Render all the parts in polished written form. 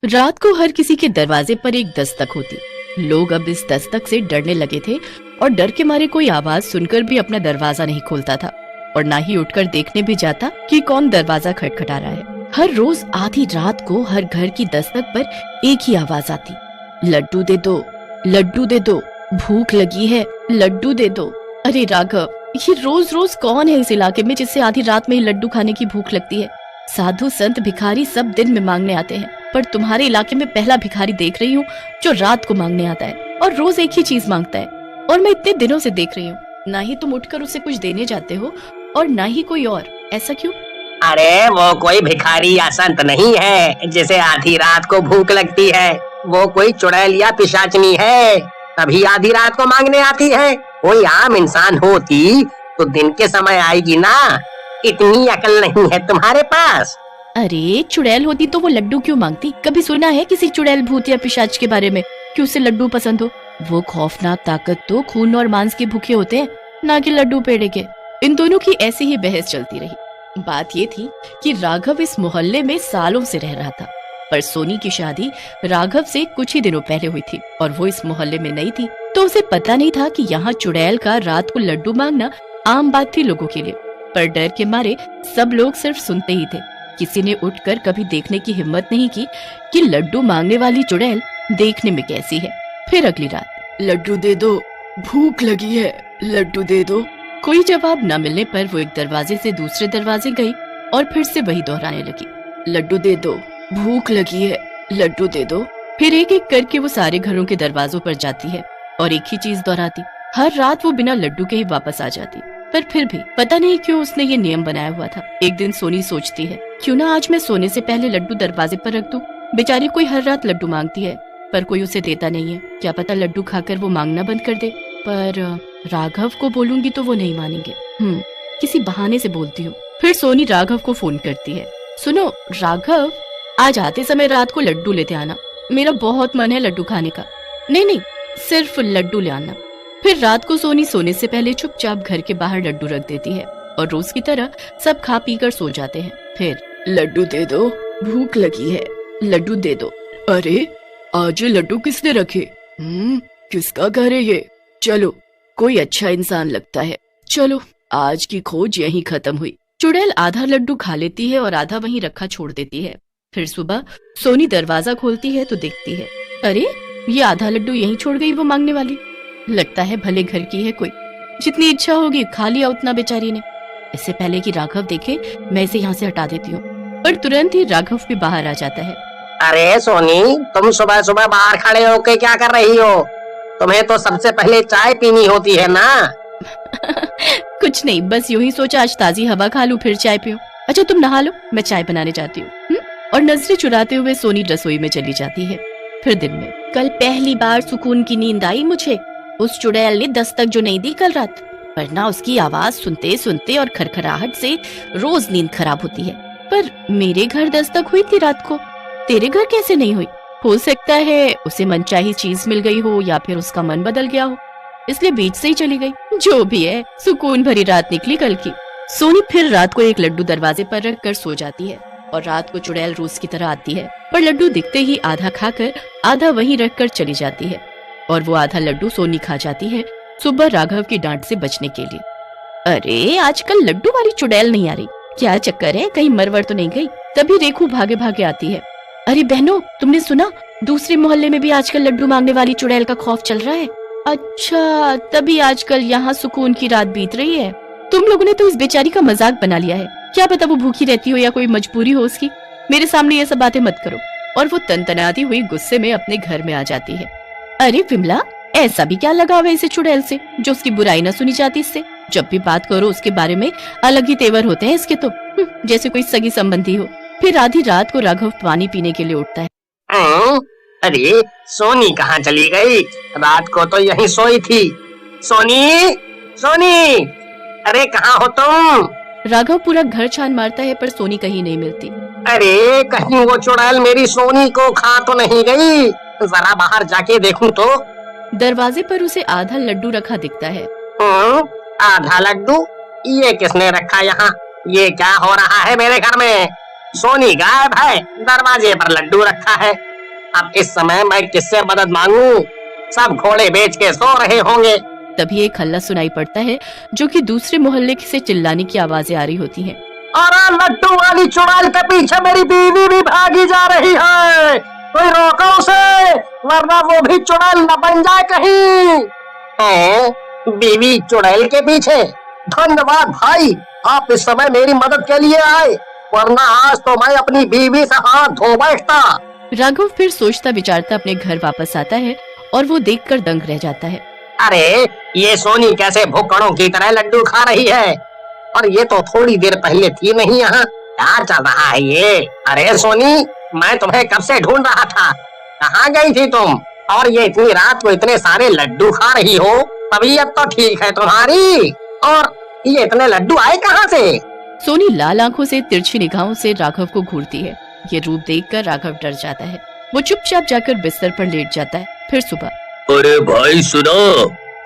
रात को हर किसी के दरवाजे पर एक दस्तक होती। लोग अब इस दस्तक से डरने लगे थे और डर के मारे कोई आवाज सुनकर भी अपना दरवाजा नहीं खोलता था और ना ही उठकर देखने भी जाता कि कौन दरवाजा खटखटा रहा है। हर रोज आधी रात को हर घर की दस्तक पर एक ही आवाज आती, लड्डू दे दो, लड्डू दे दो, भूख लगी है, लड्डू दे दो। अरे राघव, ये रोज रोज कौन है इस इलाके में जिससे आधी रात में ही लड्डू खाने की भूख लगती है? साधु संत भिखारी सब दिन में मांगने आते हैं, पर तुम्हारे इलाके में पहला भिखारी देख रही हूँ जो रात को मांगने आता है और रोज एक ही चीज मांगता है। और मैं इतने दिनों से देख रही हूँ, ना ही तुम उठकर उसे कुछ देने जाते हो और ना ही कोई और। ऐसा क्यों? अरे वो कोई भिखारी या संत नहीं है जिसे आधी रात को भूख लगती है। वो कोई चुड़ैल या पिशाचनी है, तभी आधी रात को मांगने आती है। कोई आम इंसान होती तो दिन के समय आएगी ना। इतनी अकल नहीं है तुम्हारे पास। अरे चुड़ैल होती तो वो लड्डू क्यों मांगती? कभी सुना है किसी चुड़ैल भूत या पिशाच के बारे में कि उसे लड्डू पसंद हो? वो खौफनाक ताकत तो खून और मांस के भूखे होते हैं, ना कि लड्डू पेड़े के। इन दोनों की ऐसी ही बहस चलती रही। बात ये थी कि राघव इस मोहल्ले में सालों से रह रहा था, पर सोनी की शादी राघव से कुछ ही दिनों पहले हुई थी और वो इस मोहल्ले में नई थी, तो उसे पता नहीं था कि यहाँ चुड़ैल का रात को लड्डू मांगना आम बात थी लोगों के लिए। पर डर के मारे सब लोग सिर्फ सुनते ही थे। किसी ने उठकर कभी देखने की हिम्मत नहीं की कि लड्डू मांगने वाली चुड़ैल देखने में कैसी है। फिर अगली रात, लड्डू दे दो, भूख लगी है, लड्डू दे दो। कोई जवाब न मिलने पर वो एक दरवाजे से दूसरे दरवाजे गई और फिर से वही दोहराने लगी, लड्डू दे दो, भूख लगी है, लड्डू दे दो। फिर एक एक करके वो सारे घरों के दरवाजों पर जाती है और एक ही चीज दोहराती। हर रात वो बिना लड्डू के ही वापस आ जाती, पर फिर भी पता नहीं क्यों उसने ये नियम बनाया हुआ था। एक दिन सोनी सोचती है, क्यों ना आज मैं सोने से पहले लड्डू दरवाजे पर रख दूं। बेचारी कोई हर रात लड्डू मांगती है पर कोई उसे देता नहीं है। क्या पता लड्डू खाकर वो मांगना बंद कर दे। पर राघव को बोलूंगी तो वो नहीं मानेंगे। किसी बहाने से बोलती हूँ। फिर सोनी राघव को फोन करती है, सुनो राघव, आज आते समय रात को लड्डू लेते आना, मेरा बहुत मन है लड्डू खाने का। नहीं नहीं, सिर्फ लड्डू ले आना। फिर रात को सोनी सोने से पहले चुपचाप घर के बाहर लड्डू रख देती है और रोज की तरह सब खा पी कर सो जाते हैं। फिर लड्डू दे दो, भूख लगी है, लड्डू दे दो। अरे आज ये लड्डू किसने रखे? किसका घर है ये? चलो कोई अच्छा इंसान लगता है, चलो आज की खोज यहीं खत्म हुई। चुड़ैल आधा लड्डू खा लेती है और आधा वहीं रखा छोड़ देती है। फिर सुबह सोनी दरवाजा खोलती है तो देखती है, अरे ये आधा लड्डू यहीं छोड़ गई वो मांगने वाली। लगता है भले घर की है कोई, जितनी इच्छा होगी खा लिया उतना बेचारी ने। इससे पहले कि राघव देखे मैं इसे यहाँ से हटा देती हूँ। पर तुरंत ही राघव भी बाहर आ जाता है। अरे सोनी, तुम सुबह सुबह बाहर खड़े होके क्या कर रही हो? तुम्हें तो सबसे पहले चाय पीनी होती है ना। कुछ नहीं, बस यूं ही सोचा आज ताजी हवा खा लूं फिर चाय पीऊं। अच्छा तुम नहा लो, मैं चाय बनाने जाती हूँ। और नजरें चुराते हुए सोनी रसोई में चली जाती है। फिर दिन में, कल पहली बार सुकून की नींद आई मुझे। उस चुड़ैल ने दस्तक जो नहीं दी कल रात, वरना उसकी आवाज सुनते सुनते और खरखराहट से रोज नींद खराब होती है। पर मेरे घर दस्तक हुई थी रात को, तेरे घर कैसे नहीं हुई? हो सकता है उसे मनचाही चीज मिल गई हो या फिर उसका मन बदल गया हो, इसलिए बीच से ही चली गई। जो भी है, सुकून भरी रात निकली कल की। सोनी फिर रात को एक लड्डू दरवाजे पर रख कर सो जाती है और रात को चुड़ैल रोज की तरह आती है, पर लड्डू दिखते ही आधा खाकर आधा वहीं रख कर चली जाती है और वो आधा लड्डू सोनी खा जाती है सुबह राघव की डांट से बचने के लिए। अरे आजकल लड्डू वाली चुड़ैल नहीं आ रही, क्या चक्कर है? कहीं मरवर तो नहीं गई? तभी रेखू भागे भागे आती है। अरे बहनों, तुमने सुना दूसरे मोहल्ले में भी आजकल लड्डू मांगने वाली चुड़ैल का खौफ चल रहा है। अच्छा, तभी आजकल यहाँ सुकून की रात बीत रही है। तुम लोगों ने तो इस बेचारी का मजाक बना लिया है। क्या पता वो भूखी रहती हो या कोई मजबूरी हो उसकी। मेरे सामने ये सब बातें मत करो। और वो तनतनाती हुई गुस्से में अपने घर में आ जाती है। अरे विमला, ऐसा भी क्या लगाव है इसे चुड़ैल से जो उसकी बुराई न सुनी जाती इससे? जब भी बात करो उसके बारे में अलग ही तेवर होते हैं इसके तो, जैसे कोई सगी संबंधी हो। फिर आधी रात को राघव पानी पीने के लिए उठता है। अरे सोनी कहाँ चली गई? रात को तो यहीं सोई थी। सोनी, सोनी, अरे कहाँ हो तुम? राघव पूरा घर छान मारता है पर सोनी कहीं नहीं मिलती। अरे कहीं वो चुड़ैल मेरी सोनी को खा तो नहीं गई? जरा बाहर जाके देखूं तो। दरवाजे पर उसे आधा लड्डू रखा दिखता है। आधा लड्डू? ये किसने रखा यहाँ? ये क्या हो रहा है मेरे घर में? सोनी गायब है, दरवाजे पर लड्डू रखा है। अब इस समय मैं किससे मदद मांगू? सब घोड़े बेच के सो रहे होंगे। तभी एक हल्ला सुनाई पड़ता है जो कि दूसरे मोहल्ले से चिल्लाने की आवाजें आ रही होती हैं। अरे लड्डू वाली चुड़ैल के पीछे मेरी बीवी भी भागी जा रही है, कोई रोको उसे, वरना वो भी चुड़ैल न बन जाए कहीं। बीवी चुड़ैल के पीछे? धन्यवाद भाई, आप इस समय मेरी मदद के लिए आए, वरना आज तो मैं अपनी बीवी से हाथ धो बैठता। राघव फिर सोचता विचारता अपने घर वापस आता है और वो देखकर दंग रह जाता है। अरे ये सोनी कैसे भुक्कड़ों की तरह लड्डू खा रही है, और ये तो थोड़ी देर पहले थी नहीं यहाँ। क्या चल रहा है ये? अरे सोनी, मैं तुम्हें कब से ढूंढ रहा था, कहाँ गई थी तुम? और ये इतनी रात को इतने सारे लड्डू खा रही हो? तबीयत तो ठीक है तुम्हारी? और ये इतने लड्डू आए कहाँ से? सोनी लाल आंखों से तिरछी निगाहों से राघव को घूरती है। ये रूप देखकर राघव डर जाता है। वो चुपचाप जाकर बिस्तर पर लेट जाता है। फिर सुबह, अरे भाई सुना,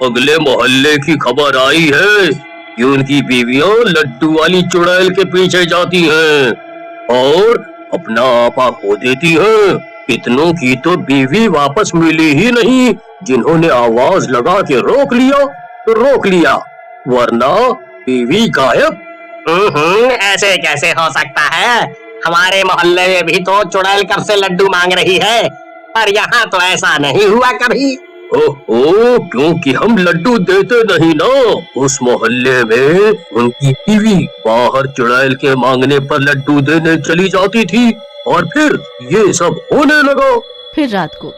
अगले मोहल्ले की खबर आई है कि उनकी बीवियां लड्डू वाली चुड़ैल के पीछे जाती हैं और अपना आपा खो देती हैं। इतनों की तो बीवी वापस मिली ही नहीं, जिन्होंने आवाज लगा के रोक लिया, वरना बीवी गायब। ऐसे कैसे हो सकता है? हमारे मोहल्ले में भी तो चुड़ैल कब से लड्डू मांग रही है, पर यहाँ तो ऐसा नहीं हुआ कभी। ओहो, क्योंकि हम लड्डू देते नहीं ना। उस मोहल्ले में उनकी बीवी बाहर चुड़ैल के मांगने पर लड्डू देने चली जाती थी और फिर ये सब होने लगा। फिर रात को,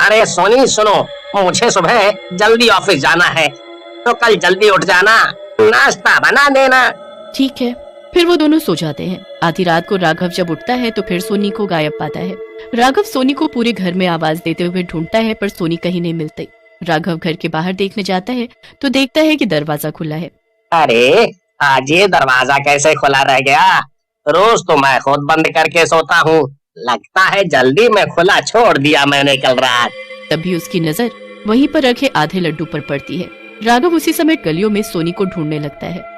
अरे सोनी सुनो, मुझे सुबह जल्दी ऑफिस जाना है, तो कल जल्दी उठ जाना, नाश्ता बना देना। ठीक है। फिर वो दोनों सो जाते हैं। आधी रात को राघव जब उठता है तो फिर सोनी को गायब पाता है। राघव सोनी को पूरे घर में आवाज देते हुए ढूंढता है, पर सोनी कहीं नहीं मिलती। राघव घर के बाहर देखने जाता है तो देखता है कि दरवाजा खुला है। अरे आज ये दरवाजा कैसे खुला रह गया? रोज तो मैं खुद बंद करके सोता हूँ, लगता है जल्दी में खुला छोड़ दिया मैंने कल रात। तभी उसकी नजर वहीं पर रखे आधे लड्डू पर पड़ती है। राघव उसी समय गलियों में सोनी को ढूंढने लगता है।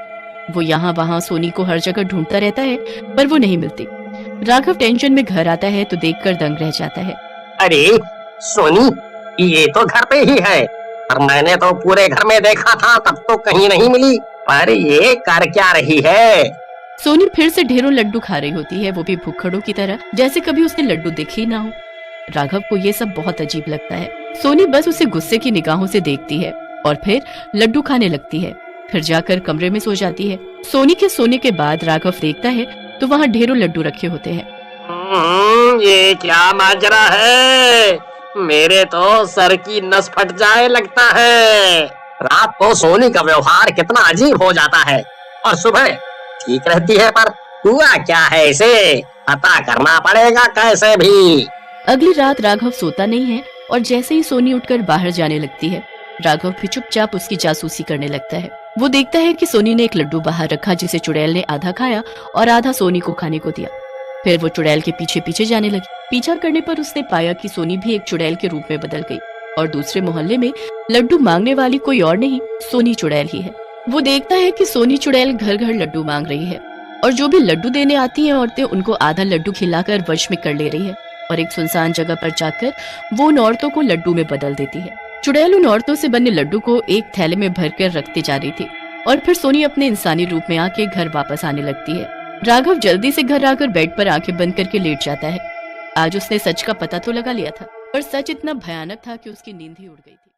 वो यहाँ वहाँ सोनी को हर जगह ढूंढता रहता है, पर वो नहीं मिलती। राघव टेंशन में घर आता है तो देखकर दंग रह जाता है। अरे सोनी, ये तो घर पे ही है, पर मैंने तो पूरे घर में देखा था, तब तो कहीं नहीं मिली। पर ये कर क्या रही है? सोनी फिर से ढेरों लड्डू खा रही होती है, वो भी भुक्खड़ों की तरह, जैसे कभी उसने लड्डू देखे ही ना हो। राघव को ये सब बहुत अजीब लगता है। सोनी बस उसे गुस्से की निगाहों से देखती है और फिर लड्डू खाने लगती है। फिर जाकर कमरे में सो जाती है। सोनी के सोने के बाद राघव देखता है तो वहाँ ढेरों लड्डू रखे होते हैं। ये क्या माजरा है? मेरे तो सर की नस फट जाए लगता है। रात को सोनी का व्यवहार कितना अजीब हो जाता है और सुबह ठीक रहती है, पर हुआ क्या है इसे? पता करना पड़ेगा कैसे भी। अगली रात राघव सोता नहीं है और जैसे ही सोनी उठकर बाहर जाने लगती है, राघव भी चुपचाप उसकी जासूसी करने लगता है। वो देखता है कि सोनी ने एक लड्डू बाहर रखा, जिसे चुड़ैल ने आधा खाया और आधा सोनी को खाने को दिया। फिर वो चुड़ैल के पीछे पीछे जाने लगी। पीछा करने पर उसने पाया कि सोनी भी एक चुड़ैल के रूप में बदल गई और दूसरे मोहल्ले में लड्डू मांगने वाली कोई और नहीं, सोनी चुड़ैल ही है। वो देखता है कि सोनी चुड़ैल घर घर लड्डू मांग रही है और जो भी लड्डू देने आती हैं औरतें, उनको आधा लड्डू खिलाकर वश में कर ले रही है और एक सुनसान जगह पर जाकर वो उन औरतों को लड्डू में बदल देती है। चुड़ैल उन औरतों से बने लड्डू को एक थैले में भरकर रखती जा रही थी और फिर सोनी अपने इंसानी रूप में आके घर वापस आने लगती है। राघव जल्दी से घर आकर बेड पर आंखें बंद करके लेट जाता है। आज उसने सच का पता तो लगा लिया था, पर सच इतना भयानक था कि उसकी नींद ही उड़ गई थी।